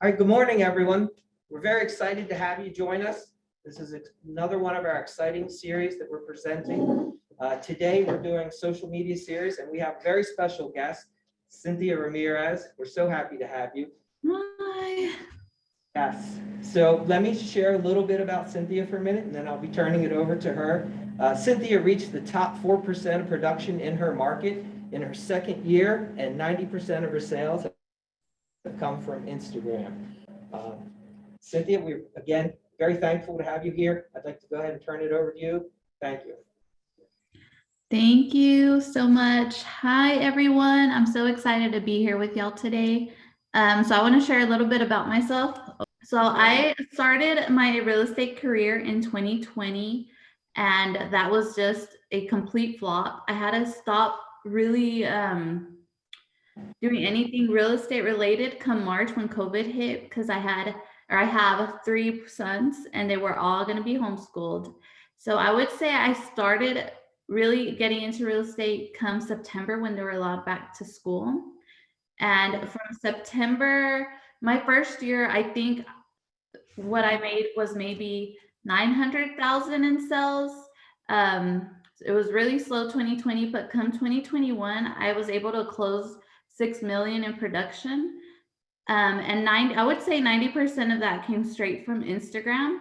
All right, good morning, everyone. We're very excited to have you join us. This is another one of our exciting series that we're presenting. Today, we're doing social media series, and we have a very special guest, Cynthia Ramirez. We're so happy to have you. Hi. Yes. So let me share a little bit about Cynthia for a minute, and then I'll be turning it over to her. Cynthia reached the top 4% of production in her market in her second year, and 90% of her sales have come from Instagram. Cynthia, we're again very thankful to have you here. I'd like to go ahead and turn it over to you. Thank you. Thank you so much. Hi, everyone. I'm so excited to be here with y'all today. So I want to share a little bit about myself. So I started my real estate career in 2020, and that was just a complete flop. I had to stop really doing anything real estate related come March when COVID hit because I have 3 sons and they were all going to be homeschooled. So I would say I started really getting into real estate come September when they were allowed back to school. And from September, my first year, I think what I made was maybe 900,000 in sales. It was really slow 2020, but come 2021, I was able to close 6 million in production. And I would say 90% of that came straight from Instagram.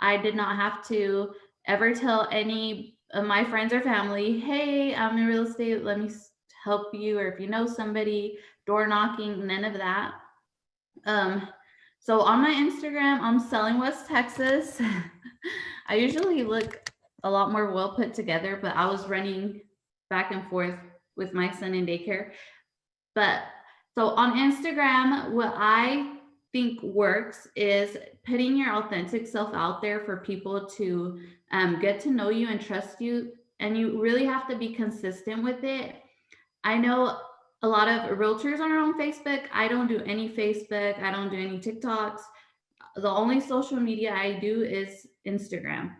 I did not have to ever tell any of my friends or family, hey, I'm in real estate, let me help you, or if you know somebody, door knocking, none of that. So on my Instagram, I'm selling West Texas. I usually look a lot more well put together, but I was running back and forth with my son in daycare. But so on Instagram, what I think works is putting your authentic self out there for people to get to know you and trust you. And you really have to be consistent with it. I know a lot of realtors are on Facebook. I don't do any Facebook. I don't do any TikToks. The only social media I do is Instagram.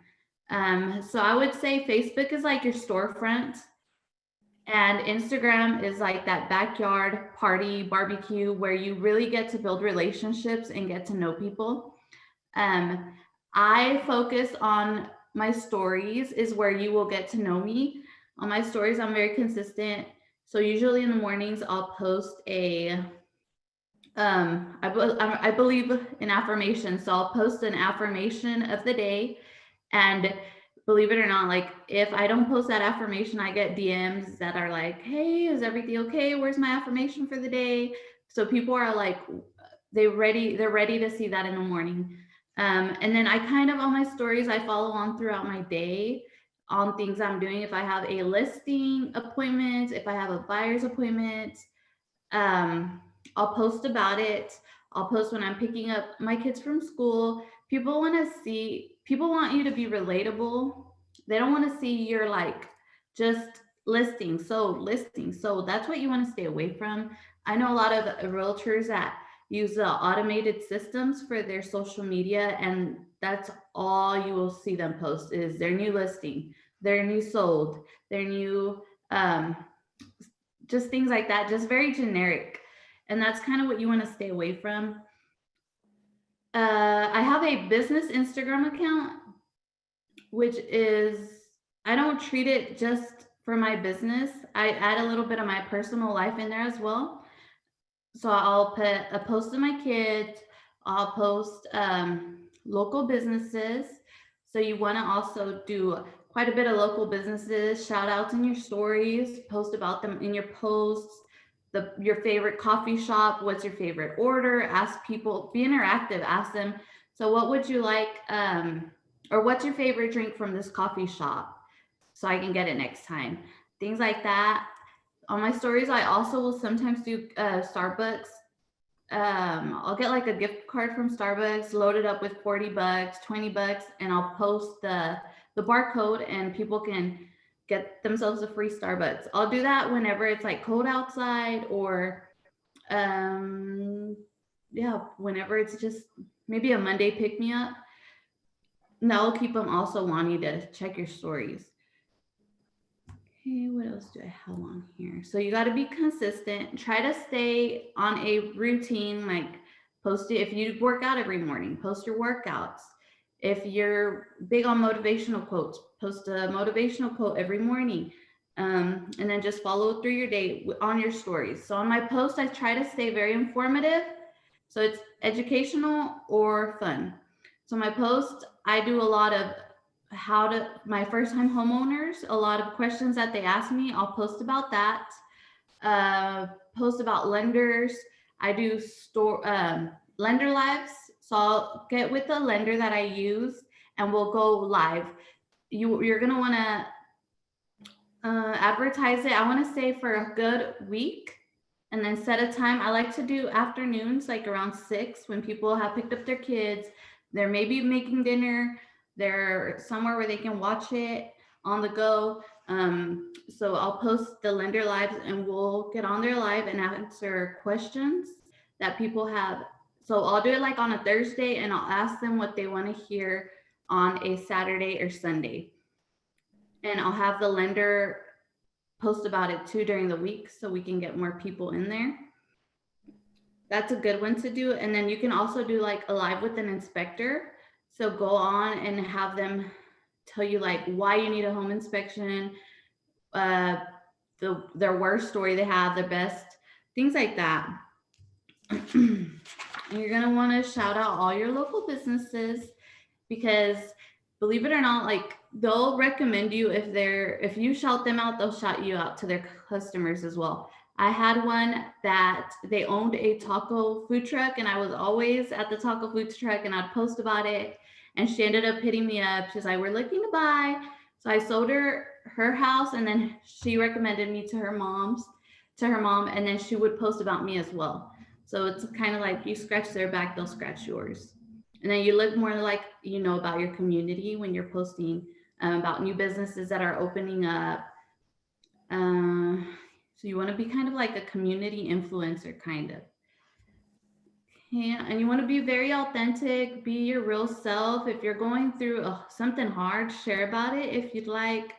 So I would say Facebook is like your storefront, and Instagram is like that backyard party barbecue where you really get to build relationships and get to know people. I focus on my stories is where you will get to know me. On my stories, I'm very consistent. So usually in the mornings, I'll post I believe in affirmation. So I'll post an affirmation of the day. And believe it or not, like if I don't post that affirmation, I get DMs that are like, hey, is everything okay? Where's my affirmation for the day? So people are like, they're ready to see that in the morning. And then I kind of on my stories, I follow on throughout my day on things I'm doing. If I have a listing appointment, if I have a buyer's appointment, I'll post about it. I'll post when I'm picking up my kids from school. People want you to be relatable. They don't want to see your like just listing. So that's what you want to stay away from. I know a lot of realtors that use automated systems for their social media, and that's all you will see them post is their new listing, their new sold, their new just things like that, just very generic. And that's kind of what you want to stay away from. I have a business Instagram account, which is, I don't treat it just for my business. I add a little bit of my personal life in there as well. So I'll put a post of my kids, I'll post local businesses. So you want to also do quite a bit of local businesses, shout outs in your stories, post about them in your posts. Your favorite coffee shop, what's your favorite order? Ask people, be interactive, ask them, so what would you like, or what's your favorite drink from this coffee shop? So I can get it next time. Things like that. On my stories, I also will sometimes do Starbucks. I'll get like a gift card from Starbucks, load it up with $40, $20, and I'll post the barcode and people can get themselves a free Starbucks. I'll do that whenever it's like cold outside, or whenever it's just maybe a Monday pick me up. And that'll keep them also wanting to check your stories. Okay, what else do I have on here? So you got to be consistent. Try to stay on a routine, like post it. If you work out every morning, post your workouts. If you're big on motivational quotes, post a motivational quote every morning. And then just follow through your day on your stories. So on my posts, I try to stay very informative. So it's educational or fun. So my post, I do a lot of my first time homeowners, a lot of questions that they ask me, I'll post about that. Post about lenders. I do lender lives. So I'll get with the lender that I use and we'll go live. You're going to want to advertise it, I want to say for a good week, and then set a time. I like to do afternoons, like around 6, when people have picked up their kids. They're maybe making dinner. They're somewhere where they can watch it on the go. So I'll post the lender lives and we'll get on there live and answer questions that people have. So I'll do it like on a Thursday and I'll ask them what they want to hear on a Saturday or Sunday. And I'll have the lender post about it too during the week so we can get more people in there. That's a good one to do. And then you can also do like a live with an inspector. So go on and have them tell you like why you need a home inspection, their worst story they have, their best, things like that. You're going to want to shout out all your local businesses because believe it or not, like they'll recommend you if you shout them out, they'll shout you out to their customers as well. I had one that they owned a taco food truck and I was always at the taco food truck and I'd post about it and she ended up hitting me up. She's like, we're looking to buy. So I sold her house and then she recommended me to her mom, and then she would post about me as well. So it's kind of like you scratch their back, they'll scratch yours. And then you look more like you know about your community when you're posting about new businesses that are opening up. So you want to be kind of like a community influencer, kind of. Yeah, and you want to be very authentic, be your real self. If you're going through something hard, share about it. If you'd like,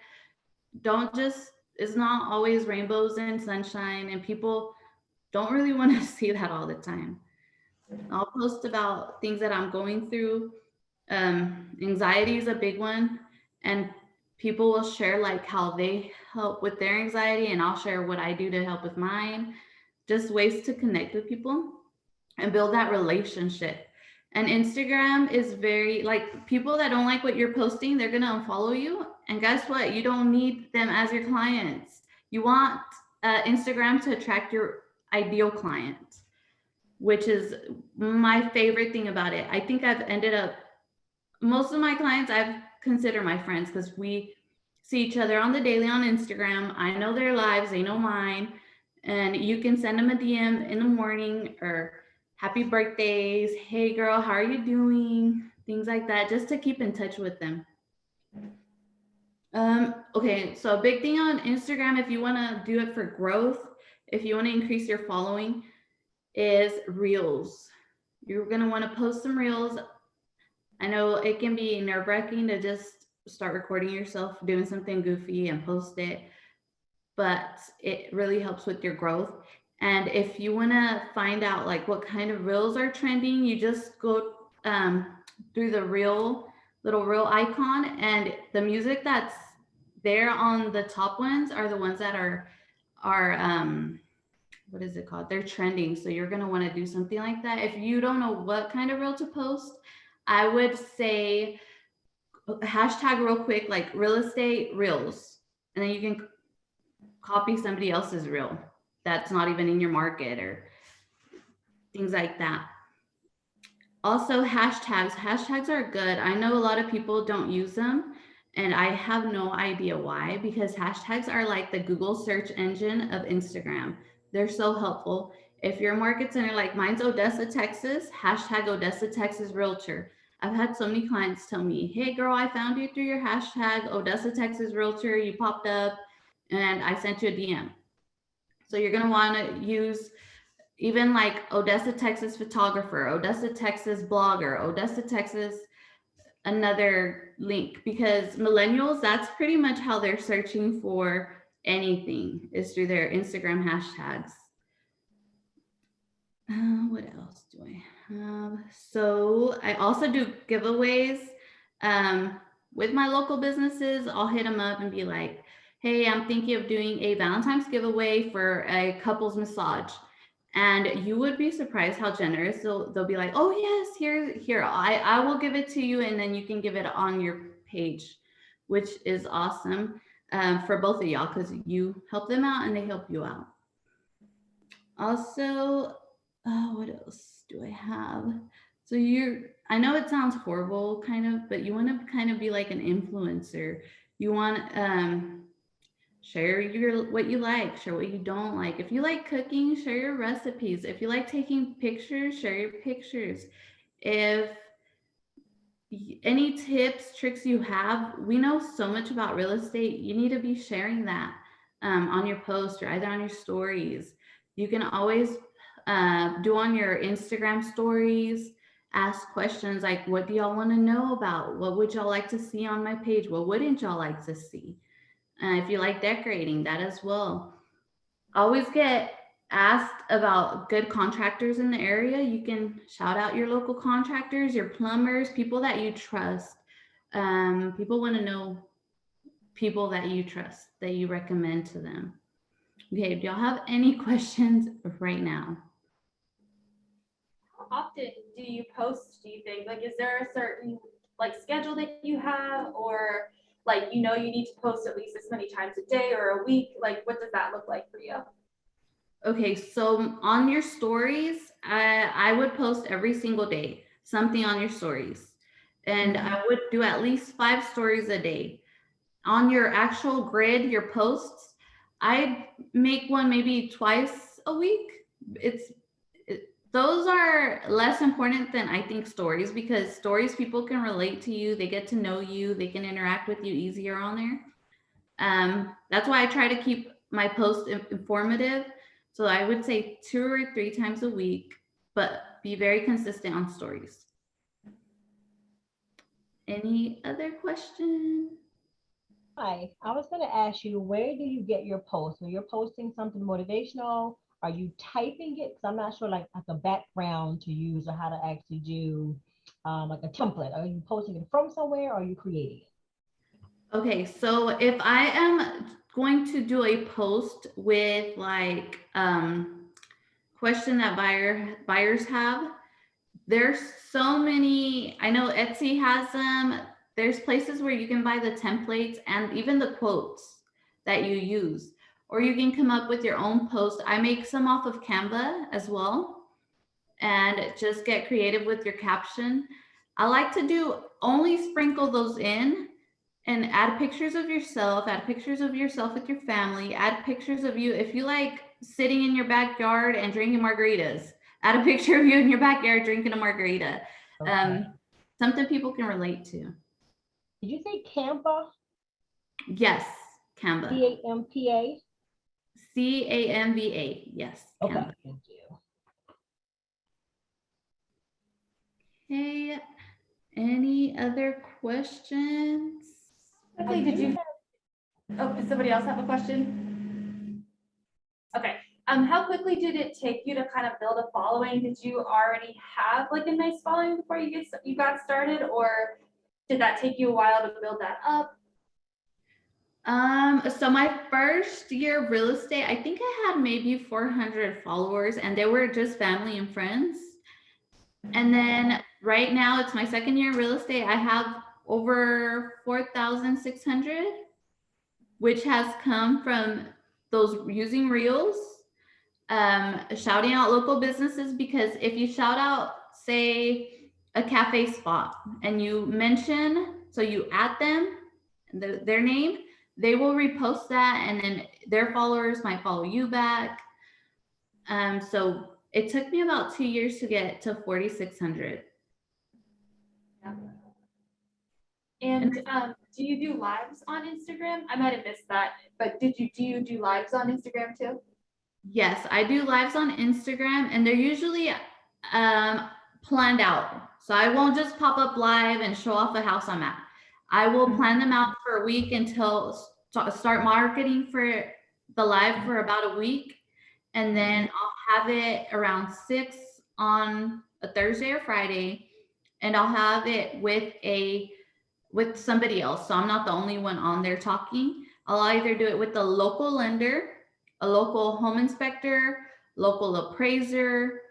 it's not always rainbows and sunshine, and people don't really want to see that all the time. I'll post about things that I'm going through. Anxiety is a big one, and people will share like how they help with their anxiety, and I'll share what I do to help with mine. Just ways to connect with people and build that relationship. And Instagram is very like people that don't like what you're posting, they're gonna unfollow you. And guess what? You don't need them as your clients. You want Instagram to attract your ideal client, which is my favorite thing about it. I think I've ended up, most of my clients I've considered my friends because we see each other on the daily on Instagram. I know their lives, they know mine. And you can send them a DM in the morning or happy birthdays. Hey girl, how are you doing? Things like that, just to keep in touch with them. Okay, so a big thing on Instagram, if you want to do it for growth, if you want to increase your following, is reels. You're going to want to post some reels. I know it can be nerve-wracking to just start recording yourself doing something goofy and post it, but it really helps with your growth. And if you want to find out like what kind of reels are trending, you just go through the little reel icon, and the music that's there on the top ones are the ones that are what is it called? They're trending. So you're going to want to do something like that. If you don't know what kind of reel to post, I would say hashtag real quick, like real estate reels. And then you can copy somebody else's reel that's not even in your market or things like that. Also hashtags are good. I know a lot of people don't use them and I have no idea why, because hashtags are like the Google search engine of Instagram. They're so helpful. If your market center, like mine's Odessa, Texas, hashtag Odessa, Texas Realtor. I've had so many clients tell me, hey girl, I found you through your hashtag Odessa, Texas Realtor. You popped up and I sent you a DM. So you're going to want to use even like Odessa, Texas photographer, Odessa, Texas blogger, Odessa, Texas, another link, because millennials, that's pretty much how they're searching for anything, is through their Instagram hashtags. What else do I So I also do giveaways with my local businesses. I'll hit them up and be like, hey, I'm thinking of doing a Valentine's giveaway for a couples massage. And you would be surprised how generous they'll be like, oh yes, here, I will give it to you, and then you can give it on your page, which is awesome for both of y'all because you help them out and they help you out. Also, what else do I have? So I know it sounds horrible kind of, but you want to kind of be like an influencer. You want share what you like, share what you don't like. If you like cooking, share your recipes. If you like taking pictures, share your pictures. If any tips, tricks you have, we know so much about real estate. You need to be sharing that on your post or either on your stories. You can always do on your Instagram stories, ask questions like, what do y'all want to know about? What would y'all like to see on my page? What wouldn't y'all like to see? If you like decorating, that as well. Always get asked about good contractors in the area. You can shout out your local contractors, your plumbers, people that you trust. People want to know people that you trust, that you recommend to them. Okay, do y'all have any questions right now? How often do you post, do you think? Like, is there a certain like schedule that you have, or like, you need to post at least this many times a day or a week? Like, what does that look like for you? Okay, so on your stories, I would post every single day, something on your stories. And I would do at least 5 stories a day. On your actual grid, your posts, I make one maybe twice a week. Those are less important than I think stories, because stories, people can relate to you, they get to know you, they can interact with you easier on there. That's why I try to keep my posts informative. So I would say 2 or 3 times a week, but be very consistent on stories. Any other questions? Hi, I was going to ask you, where do you get your posts? When you're posting something motivational, are you typing it? Because I'm not sure like a background to use or how to actually do like a template. Are you posting it from somewhere or are you creating it? Okay, so if I am going to do a post with like question that buyers have, there's so many. I know Etsy has them. There's places where you can buy the templates and even the quotes that you use, or you can come up with your own post. I make some off of Canva as well, and just get creative with your caption. I like to do only sprinkle those in and add pictures of yourself, with your family, add pictures of you. If you like sitting in your backyard and drinking margaritas, add a picture of you in your backyard drinking a margarita. Okay. Something people can relate to. Did you say Canva? Yes, Canva. Campa? Canva. Yes, Okay, Canva. thank you. Hey, any other questions? Okay, did somebody else have a question? Okay. How quickly did it take you to kind of build a following? Did you already have like a nice following before you got started, or did that take you a while to build that up? So my first year of real estate, I think I had maybe 400 followers, and they were just family and friends. And then right now, it's my second year in real estate. I have over 4,600, which has come from those using reels, shouting out local businesses. Because if you shout out, say, a cafe spot, and you mention, so you add them, their name, they will repost that, and then their followers might follow you back. So it took me about 2 years to get to 4,600. Yeah. And do you do lives on Instagram? I might have missed that, but do you do lives on Instagram too? Yes, I do lives on Instagram, and they're usually planned out. So I won't just pop up live and show off the house I'm at. I will plan them out for a week until start marketing for the live for about a week. And then I'll have it around 6 on a Thursday or Friday, and I'll have it with somebody else. So I'm not the only one on there talking. I'll either do it with the local lender, a local home inspector, local appraiser,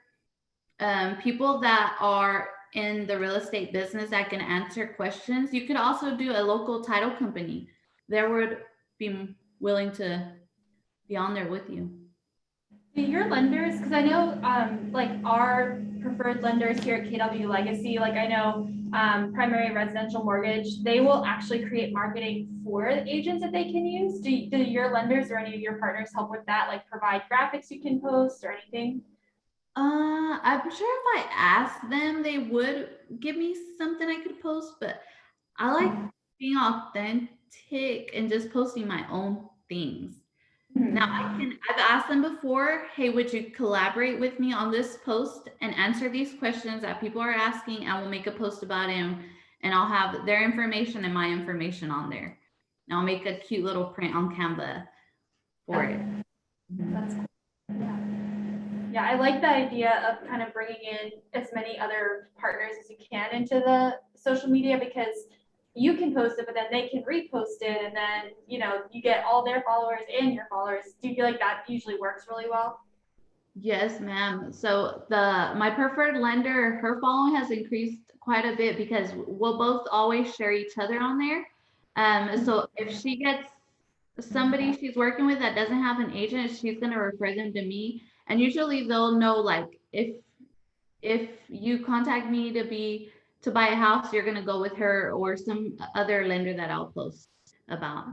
people that are in the real estate business that can answer questions. You could also do a local title company. They would be willing to be on there with you. Do your lenders, because I know like our preferred lenders here at KW Legacy, like I know Primary Residential Mortgage, they will actually create marketing for the agents that they can use. Do your lenders or any of your partners help with that, like provide graphics you can post or anything? I'm sure if I asked them, they would give me something I could post, but I like being authentic and just posting my own things. Now I've asked them before, hey, would you collaborate with me on this post and answer these questions that people are asking? I will make a post about it, and I'll have their information and my information on there. And I'll make a cute little print on Canva for it. That's cool. Yeah. Yeah, I like the idea of kind of bringing in as many other partners as you can into the social media, because you can post it, but then they can repost it, and then, you know, you get all their followers and your followers. Do you feel like that usually works really well? Yes, ma'am. So my preferred lender, her following has increased quite a bit because we'll both always share each other on there. So if she gets somebody she's working with that doesn't have an agent, she's gonna refer them to me. And usually they'll know, like, if you contact me to buy a house, you're gonna go with her or some other lender that I'll post about.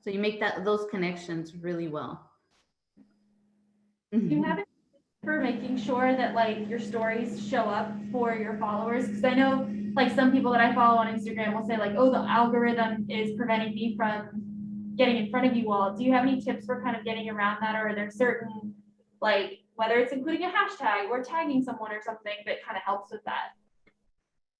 So you make those connections really well. Do you have it for making sure that like your stories show up for your followers? Because I know like some people that I follow on Instagram will say like, oh, the algorithm is preventing me from getting in front of you all. Do you have any tips for kind of getting around that? Or are there certain, like, whether it's including a hashtag or tagging someone or something that kind of helps with that?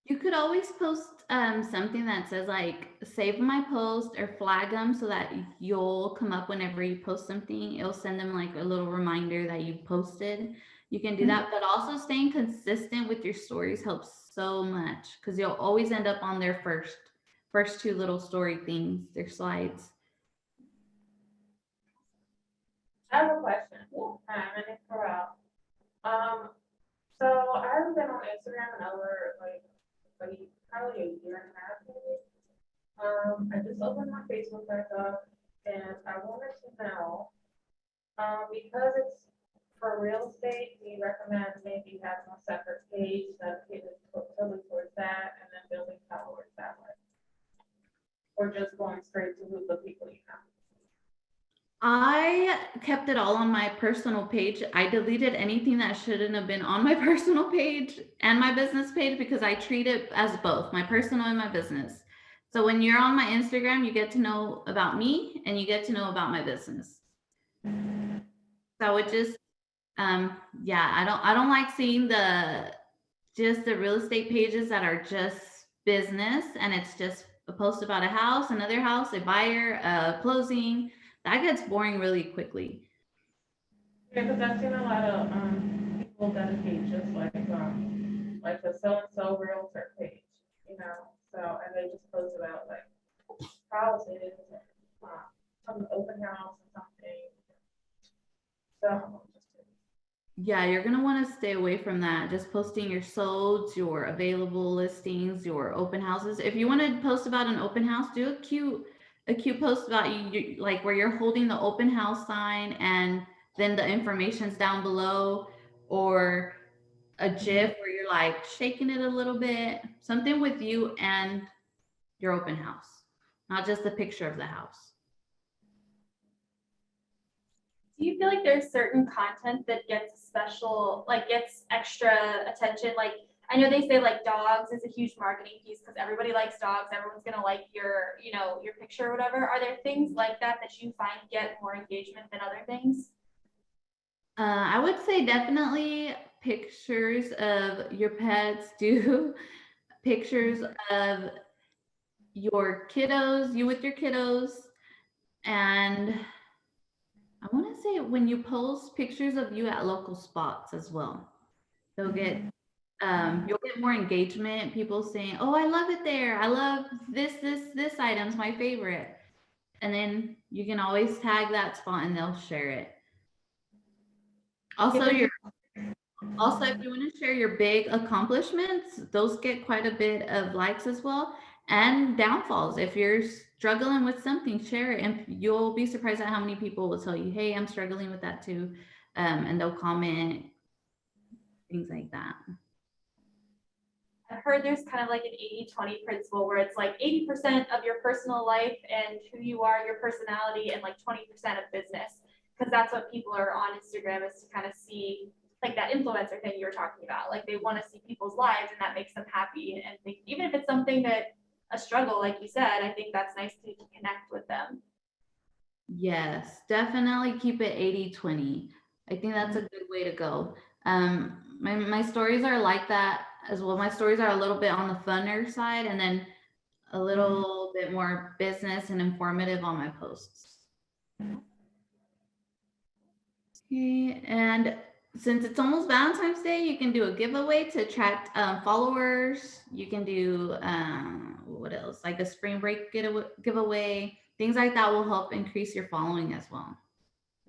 You could always post something that says like save my post or flag them so that you'll come up whenever you post something. It'll send them like a little reminder that you posted. You can do that, but also staying consistent with your stories helps so much because you'll always end up on their first two little story things, their slides. I have a question. My name is Corral. So I haven't been on Instagram in over probably a year and a half maybe. I just opened my Facebook back up, and I wanted to know, because it's for real estate, do you recommend maybe having a separate page dedicated totally towards that, and then building followers that way? Or just going straight to who the people you know? I kept it all on my personal page. I deleted anything that shouldn't have been on my personal page and my business page because I treat it as both, my personal and my business. So when you're on my Instagram, you get to know about me and you get to know about my business. So it just, yeah, I don't like seeing just the real estate pages that are just business and it's just a post about a house, another house, a buyer, a closing. That gets boring really quickly. Yeah, because I've seen a lot of people dedicate just like the so-and-so realtor page, you know, so, and they just post about like houses, some open house or something. So, Yeah, you're gonna want to stay away from that. Just posting your solds, your available listings, your open houses. If you want to post about an open house, do a cute post about you, like where you're holding the open house sign and then the information's down below, or a GIF where you're like shaking it a little bit, something with you and your open house, not just a picture of the house. Do you feel like there's certain content that gets special, like gets extra attention? Like, I know they say like dogs is a huge marketing piece because everybody likes dogs. Everyone's gonna like your, you know, your picture or whatever. Are there things like that that you find get more engagement than other things? I would say definitely pictures of your pets, do pictures of your kiddos, you with your kiddos, and I want to say when you post pictures of you at local spots as well, they'll get you'll get more engagement, people saying, oh, I love it there. I love this item's my favorite. And then you can always tag that spot and they'll share it. Also, if you want to share your big accomplishments, those get quite a bit of likes as well. And downfalls. If you're struggling with something, share it. And you'll be surprised at how many people will tell you, hey, I'm struggling with that too. And they'll comment, things like that. I've heard there's kind of like an 80-20 principle where it's like 80% of your personal life and who you are, your personality, and like 20% of business. Because that's what people are on Instagram, is to kind of see like that influencer thing you were talking about. Like they want to see people's lives and that makes them happy. And think, even if it's something that a struggle, like you said, I think that's nice to connect with them. Yes, definitely keep it 80-20. I think that's a good way to go. My stories are like that as well. My stories are a little bit on the funner side and then a little bit more business and informative on my posts. Okay, and since it's almost Valentine's Day, you can do a giveaway to attract followers. You can do what else? Like a spring break giveaway. Things like that will help increase your following as well.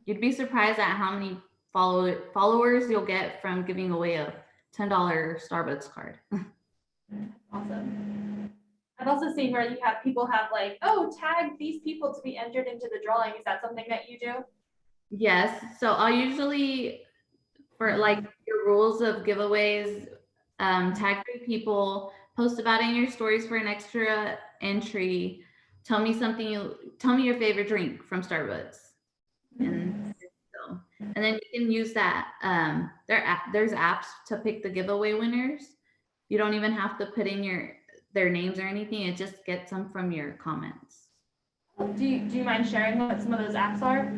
You'd be surprised at how many followers you'll get from giving away a $10 Starbucks card. Awesome. I've also seen where you have people have like, oh, tag these people to be entered into the drawing. Is that something that you do? Yes. So I'll usually, for like your rules of giveaways, tag 3 people, post about it in your stories for an extra entry. Tell me your favorite drink from Starbucks. And then you can use that. There's apps to pick the giveaway winners. You don't even have to put in their names or anything. It just gets them from your comments. Do you mind sharing what some of those apps are?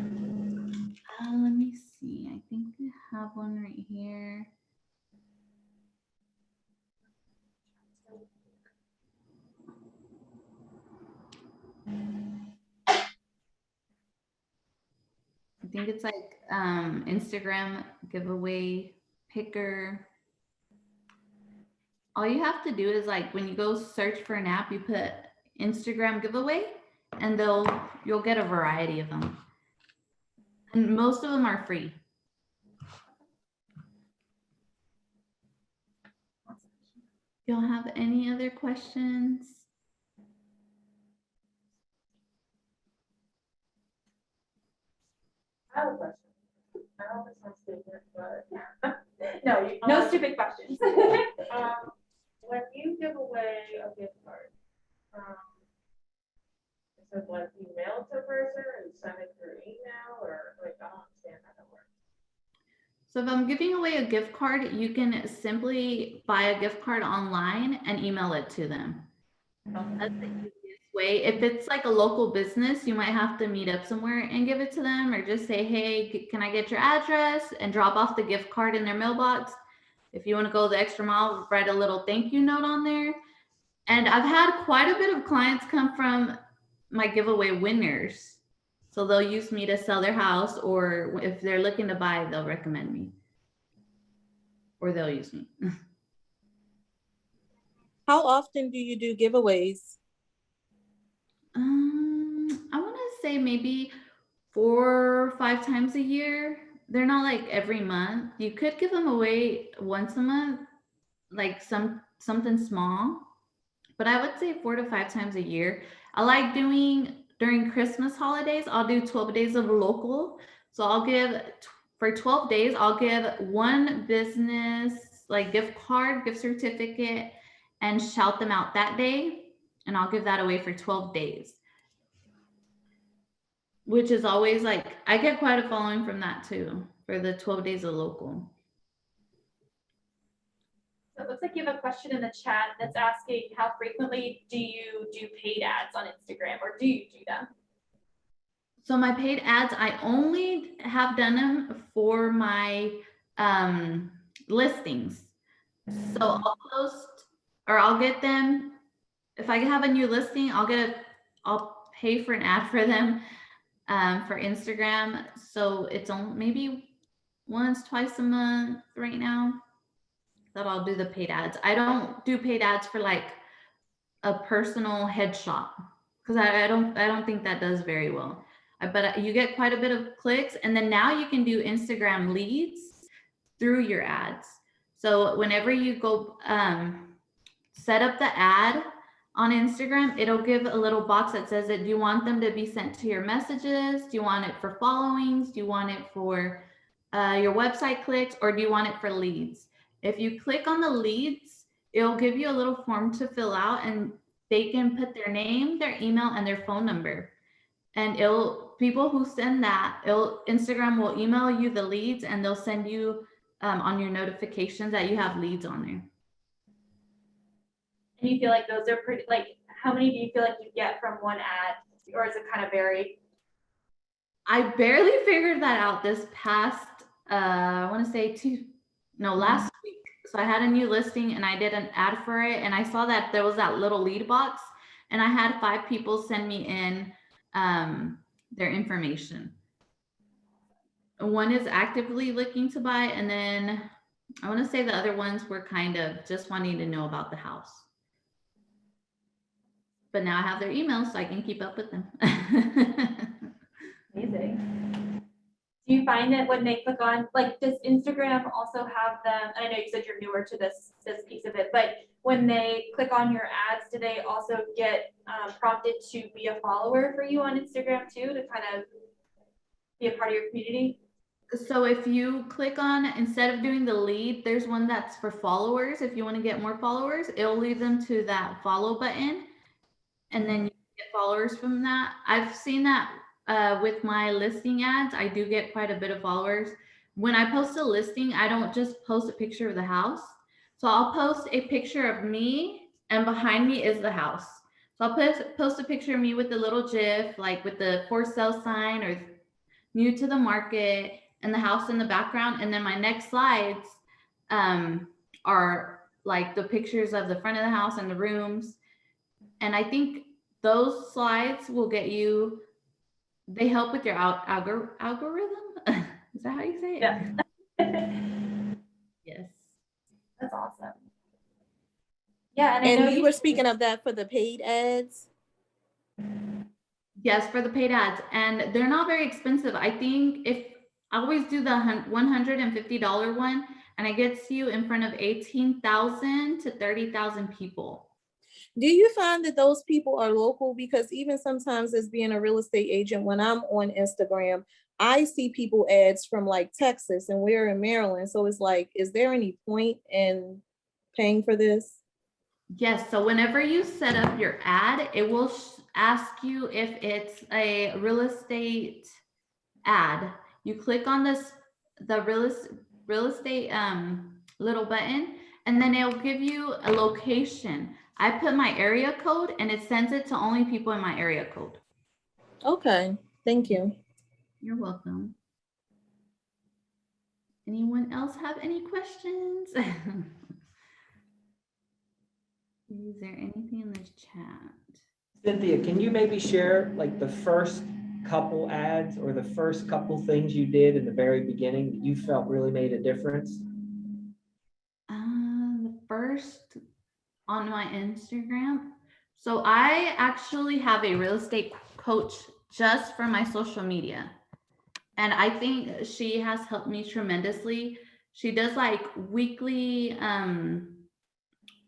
Let me see. I think we have one right here. I think it's like Instagram giveaway picker. All you have to do is like when you go search for an app, you put Instagram giveaway and you'll get a variety of them. And most of them are free. Y'all have any other questions? I have a question. I know this sounds stupid, but no, No stupid questions. when you give away a gift card, it says like you mail it to a person or you send it through email, or like I don't understand how that works. So if I'm giving away a gift card, you can simply buy a gift card online and email it to them. That's the easiest way. If it's like a local business, you might have to meet up somewhere and give it to them, or just say, hey, can I get your address, and drop off the gift card in their mailbox. If you want to go the extra mile, write a little thank you note on there. And I've had quite a bit of clients come from my giveaway winners. So they'll use me to sell their house, or if they're looking to buy, they'll recommend me. Or they'll use me. How often do you do giveaways? I want to say maybe 4 or 5 times a year. They're not like every month. You could give them away once a month, like something small, but I would say 4 to 5 times a year. I like doing during Christmas holidays. I'll do 12 days of local. So I'll give for 12 days, I'll give one business like gift card, gift certificate, and shout them out that day. And I'll give that away for 12 days. Which is always like, I get quite a following from that too, for the 12 days of local. So it looks like you have a question in the chat that's asking, how frequently do you do paid ads on Instagram, or do you do them? So my paid ads, I only have done them for my listings. So I'll post, or I'll get them, if I have a new listing, I'll pay for an ad for them for Instagram. So it's only maybe once, twice a month right now. that I'll do the paid ads. I don't do paid ads for like a personal headshot because I don't think that does very well. But you get quite a bit of clicks, and then now you can do Instagram leads through your ads. So whenever you go set up the ad on Instagram, it'll give a little box that says that do you want them to be sent to your messages? Do you want it for followings? Do you want it for your website clicks, or do you want it for leads? If you click on the leads, it'll give you a little form to fill out, and they can put their name, their email, and their phone number. And people who send that, Instagram will email you the leads, and they'll send you on your notifications that you have leads on there. And you feel like those are pretty, like, how many do you feel like you get from one ad, or is it kind of varied? I barely figured that out this past, I want to say last week. So I had a new listing and I did an ad for it, and I saw that there was that little lead box, and I had 5 people send me in their information. One is actively looking to buy, and then I want to say the other ones were kind of just wanting to know about the house. But now I have their emails, so I can keep up with them. Amazing. Do you find that when they click on, like, does Instagram also have them? I know you said you're newer to this piece of it, but when they click on your ads, do they also get prompted to be a follower for you on Instagram too, to kind of be a part of your community? So if you click on, instead of doing the lead, there's one that's for followers. If you want to get more followers, it'll lead them to that follow button, and then you get followers from that. I've seen that with my listing ads. I do get quite a bit of followers. When I post a listing, I don't just post a picture of the house. So I'll post a picture of me, and behind me is the house. So I'll post a picture of me with the little GIF, like with the for sale sign or new to the market, and the house in the background. And then my next slides are like the pictures of the front of the house and the rooms. And I think those slides will get you, they help with your algorithm. Is that how you say it? Yeah. Yes. That's awesome. Yeah, and I And know you were speaking of that for the paid ads? Yes, for the paid ads. And they're not very expensive. I think if I always do the $150 one, and it gets you in front of 18,000 to 30,000 people. Do you find that those people are local? Because even sometimes as being a real estate agent, when I'm on Instagram, I see people ads from like Texas, and we're in Maryland. So it's like, is there any point in paying for this? Yes, so whenever you set up your ad, it will ask you if it's a real estate ad. You click on the real estate little button, and then it'll give you a location. I put my area code, and it sends it to only people in my area code. Okay, thank you. You're welcome. Anyone else have any questions? Is there anything in the chat? Cynthia, can you maybe share like the first couple ads or the first couple things you did in the very beginning that you felt really made a difference? The first on my Instagram. So I actually have a real estate coach just for my social media. And I think she has helped me tremendously. She does like weekly,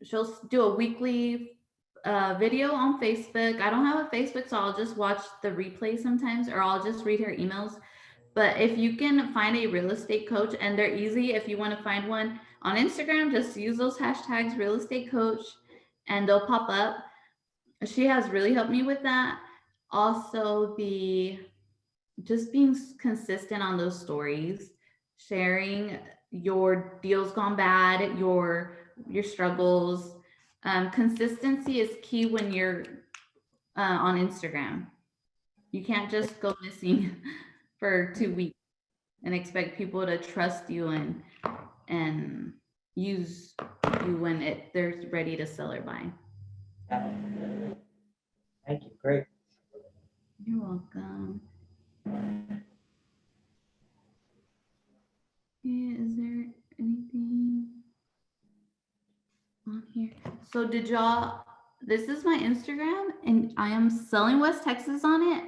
she'll do a weekly video on Facebook. I don't have a Facebook, so I'll just watch the replay sometimes, or I'll just read her emails. But if you can find a real estate coach, and they're easy, if you want to find one on Instagram, just use those hashtags real estate coach and they'll pop up. She has really helped me with that. Also, just being consistent on those stories, sharing your deals gone bad, your struggles. Consistency is key when you're on Instagram. You can't just go missing for 2 weeks and expect people to trust you and use you when they're ready to sell or buy. Thank you. Great. You're welcome. Yeah, is there anything? So did y'all, this is my Instagram and I am selling West Texas on it.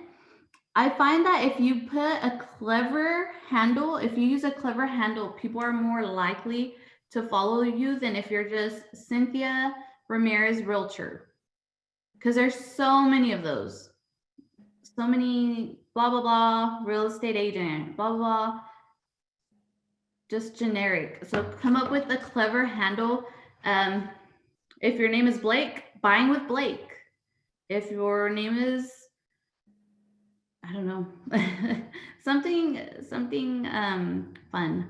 I find that if you put a clever handle, if you use a clever handle, people are more likely to follow you than if you're just Cynthia Ramirez Realtor. Because there's so many of those. So many blah, blah, blah, real estate agent, blah, blah, blah. Just generic. So come up with a clever handle. If your name is Blake, buying with Blake. If your name is, I don't know, something fun.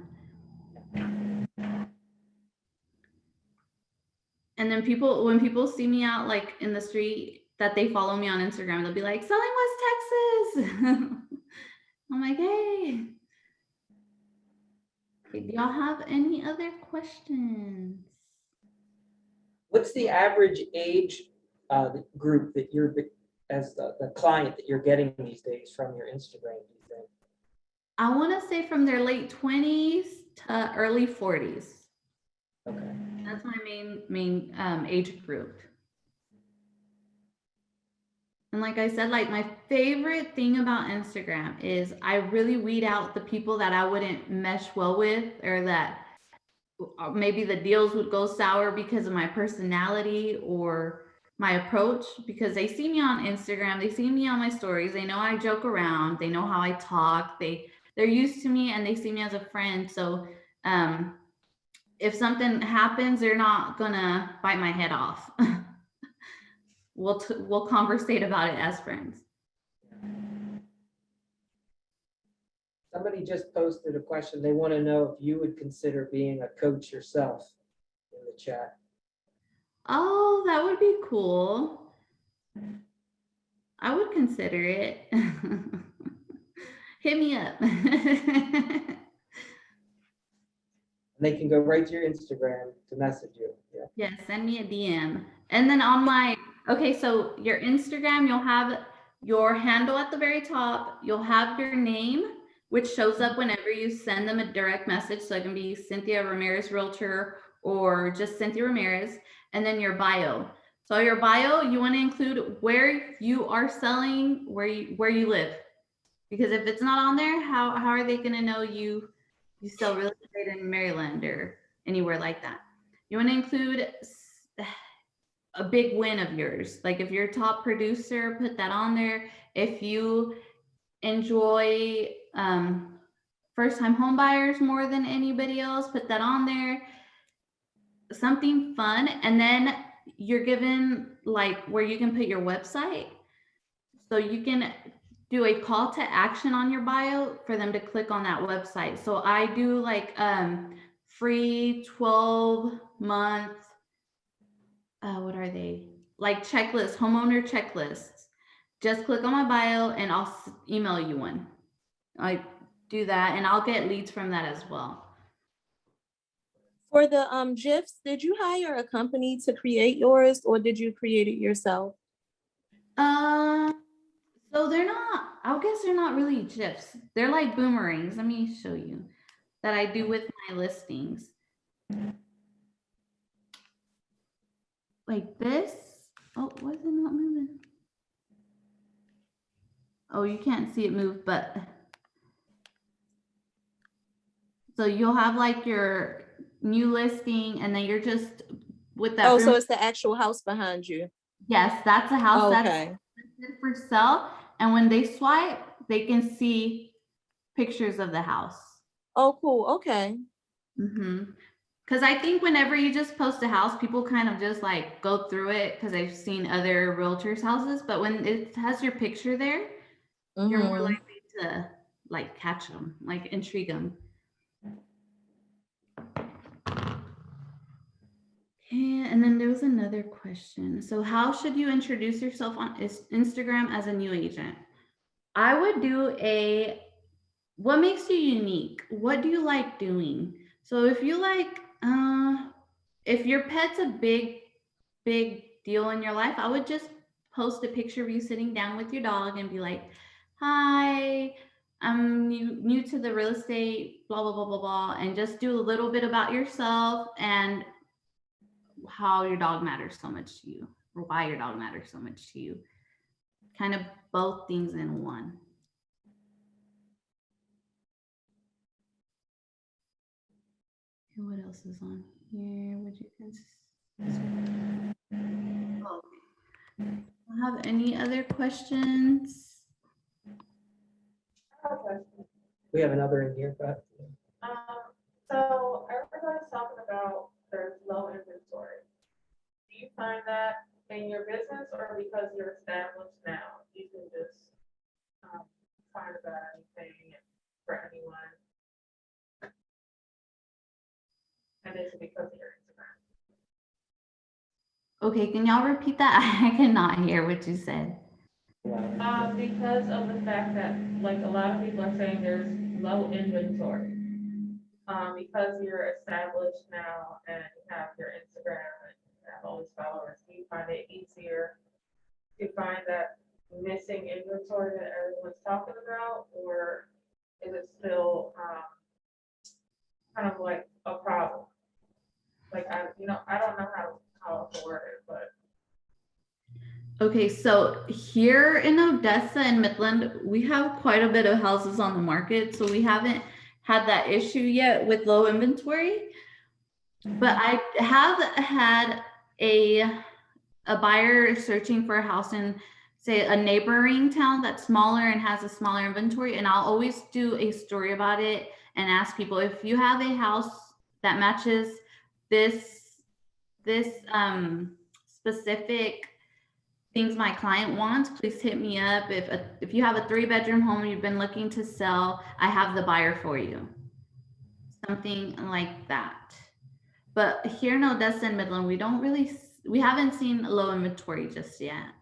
And then when people see me out like in the street that they follow me on Instagram, they'll be like, selling West Texas. I'm like, hey. Okay, do y'all have any other questions? What's the average age group that you're, as the client that you're getting these days from your Instagram, do you think? I want to say from their late 20s to early 40s. Okay. That's my main age group. And like I said, like my favorite thing about Instagram is I really weed out the people that I wouldn't mesh well with, or that maybe the deals would go sour because of my personality or my approach, because they see me on Instagram, they see me on my stories, they know I joke around, they know how I talk, they're used to me and they see me as a friend. So if something happens, they're not gonna bite my head off. We'll conversate about it as friends. Somebody just posted a question. They want to know if you would consider being a coach yourself in the chat. Oh, that would be cool. I would consider it. Hit me up. They can go right to your Instagram to message you. Yeah. Yeah, send me a DM. And then on okay, so your Instagram, you'll have your handle at the very top. You'll have your name, which shows up whenever you send them a direct message. So it can be Cynthia Ramirez Realtor or just Cynthia Ramirez, and then your bio. So your bio, you want to include where you are selling, where you live. Because if it's not on there, how are they going to know you sell real estate in Maryland or anywhere like that? You want to include a big win of yours. Like if you're a top producer, put that on there. If you enjoy first-time home buyers more than anybody else, put that on there. Something fun. And then you're given like where you can put your website. So you can do a call to action on your bio for them to click on that website. So I do like free 12-month, what are they? Like checklists, homeowner checklists. Just click on my bio and I'll email you one. I do that and I'll get leads from that as well. For the GIFs, did you hire a company to create yours or did you create it yourself? So they're not, I guess they're not really GIFs. They're like boomerangs. Let me show you that I do with my listings. Like this. Oh, why is it not moving? Oh, you can't see it move, but so you'll have like your new listing and then you're just with that. Oh, so it's the actual house behind you. Yes, that's a house Okay. that's for sale. And when they swipe, they can see pictures of the house. Oh, cool. Okay. Because I think whenever you just post a house, people kind of just like go through it because they've seen other realtors' houses. But when it has your picture there, you're more likely to like catch them, like intrigue them. And then there was another question. So how should you introduce yourself on Instagram as a new agent? I would do what makes you unique? What do you like doing? So if you like, if your pet's a big deal in your life, I would just post a picture of you sitting down with your dog and be like, hi, I'm new to the real estate, blah, blah, blah, blah, blah. And just do a little bit about yourself and how your dog matters so much to you, or why your dog matters so much to you. Kind of both things in one. And what else is on here? Would you have any other questions? I have a question. We have another in here, but So everybody's talking about there's low inventory. Do you find that in your business or because you're established now, you can just find about anything for anyone? And is it because of your Instagram? Okay, can y'all repeat that? I cannot hear what you said. Because of the fact that, like, a lot of people are saying there's low inventory. Because you're established now and you have your Instagram and you have all these followers, do you find it easier to find that missing inventory that everyone's talking about, or is it still kind of like a problem? Like, I don't know how to word it, but. Okay, so here in Odessa and Midland, we have quite a bit of houses on the market, so we haven't had that issue yet with low inventory. But I have had a buyer searching for a house in, say, a neighboring town that's smaller and has a smaller inventory, and I'll always do a story about it and ask people, if you have a house that matches this specific things my client wants, please hit me up. If you have a 3-bedroom home and you've been looking to sell, I have the buyer for you. Something like that. But here in Odessa and Midland, we haven't seen low inventory just yet.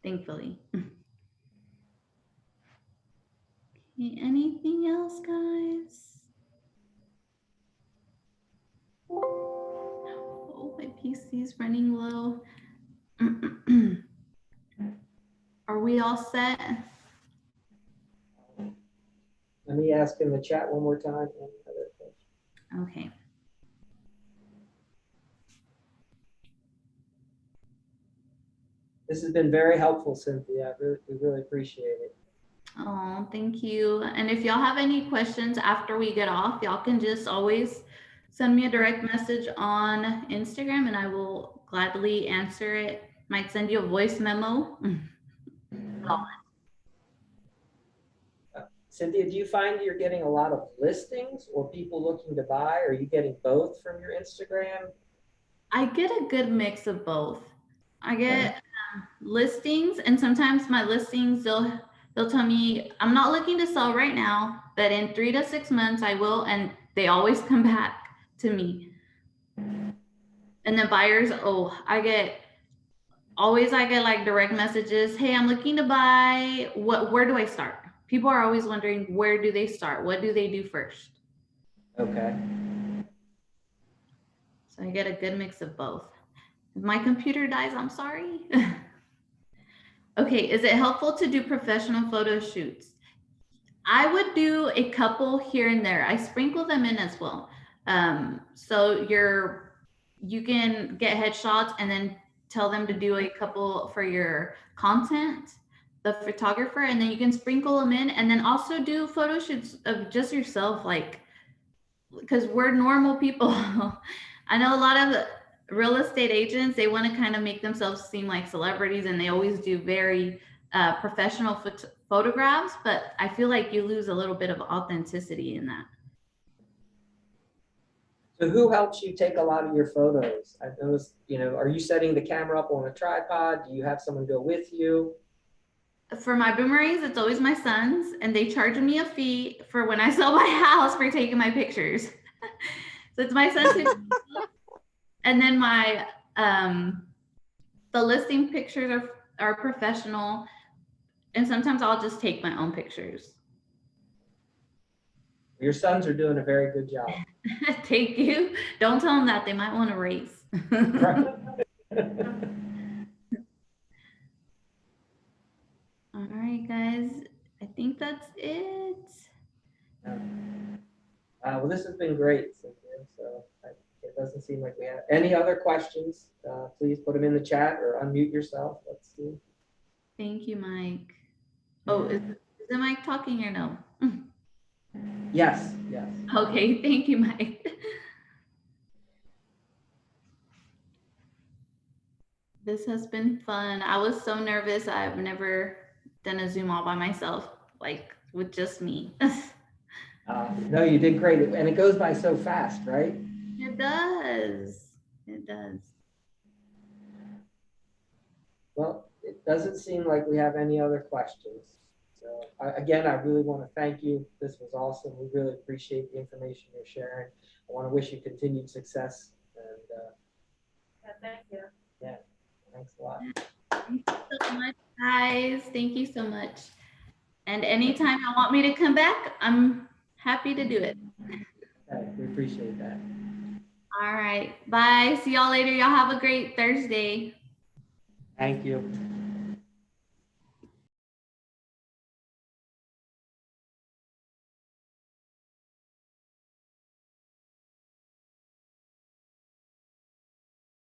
Thankfully. Okay, anything else, guys? Oh, my PC's running low. Are we all set? let me ask in the chat one more time. Any other questions? Okay. This has been very helpful, Cynthia. We really appreciate it. Oh, thank you. And if y'all have any questions after we get off, y'all can just always send me a direct message on Instagram and I will gladly answer it. Might send you a voice memo. Cynthia, do you find you're getting a lot of listings or people looking to buy? Are you getting both from your Instagram? I get a good mix of both. I get listings, and sometimes my listings, they'll tell me, I'm not looking to sell right now, but in 3 to 6 months I will, and they always come back to me. And the buyers, I get like direct messages. Hey, I'm looking to buy. Where do I start? People are always wondering, where do they start? What do they do first? Okay. So I get a good mix of both. If my computer dies, I'm sorry. Okay, is it helpful to do professional photo shoots? I would do a couple here and there. I sprinkle them in as well. So you can get headshots and then tell them to do a couple for your content, the photographer, and then you can sprinkle them in, and then also do photo shoots of just yourself, like, because we're normal people. I know a lot of real estate agents, they want to kind of make themselves seem like celebrities, and they always do very professional photographs, but I feel like you lose a little bit of authenticity in that. So who helps you take a lot of your photos? I've noticed, are you setting the camera up on a tripod? Do you have someone go with you? For my boomerangs, it's always my sons, and they charge me a fee for when I sell my house for taking my pictures. So it's my sons who, and then my the listing pictures are professional, and sometimes I'll just take my own pictures. Your sons are doing a very good job. Thank you. Don't tell them that. They might want to race. All right, guys. I think that's it. Well, this has been great, Cynthia. And so it doesn't seem like we have any other questions. Please put them in the chat or unmute yourself. Let's see. Thank you, Mike. Oh, is the mic talking or no? Yes, yes. Okay, thank you, Mike. This has been fun. I was so nervous. I've never done a Zoom all by myself, like with just me. No, you did great. And it goes by so fast, right? It does. It does. Well, it doesn't seem like we have any other questions. So again, I really want to thank you. This was awesome. We really appreciate the information you're sharing. I want to wish you continued success. And Yeah, thank you. yeah, thanks a lot. Thank you so much, guys. Thank you so much. And anytime you want me to come back, I'm happy to do it. Okay, we appreciate that. All right. Bye. See y'all later. Y'all have a great Thursday. Thank you.